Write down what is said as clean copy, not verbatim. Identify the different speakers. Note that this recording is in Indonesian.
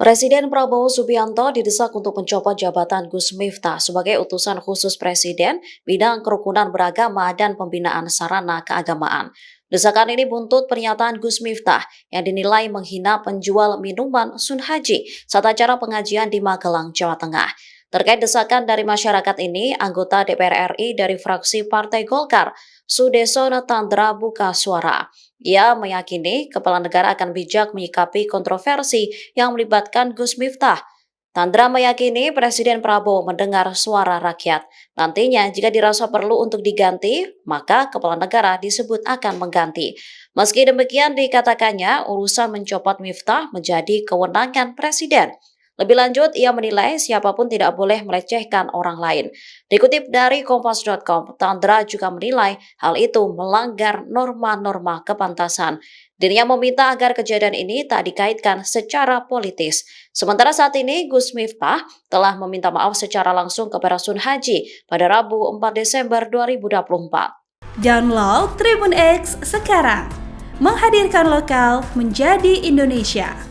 Speaker 1: Presiden Prabowo Subianto didesak untuk mencopot jabatan Gus Miftah sebagai utusan khusus Presiden bidang kerukunan beragama dan pembinaan sarana keagamaan. Desakan ini buntut pernyataan Gus Miftah yang dinilai menghina penjual minuman Sun Haji saat acara pengajian di Magelang, Jawa Tengah. Terkait desakan dari masyarakat ini, anggota DPR RI dari fraksi Partai Golkar, Sudesona Tandra buka suara. Ia meyakini kepala negara akan bijak menyikapi kontroversi yang melibatkan Gus Miftah. Tandra meyakini Presiden Prabowo mendengar suara rakyat. Nantinya jika dirasa perlu untuk diganti, maka kepala negara disebut akan mengganti. Meski demikian dikatakannya urusan mencopot Miftah menjadi kewenangan Presiden. Lebih lanjut, ia menilai siapapun tidak boleh melecehkan orang lain. Dikutip dari Kompas.com, Tandra juga menilai hal itu melanggar norma-norma kepantasan. Dirinya meminta agar kejadian ini tak dikaitkan secara politis. Sementara saat ini, Gus Miftah telah meminta maaf secara langsung kepada Sun Haji pada Rabu 4 Desember 2024.
Speaker 2: Download Tribun X sekarang, menghadirkan lokal menjadi Indonesia.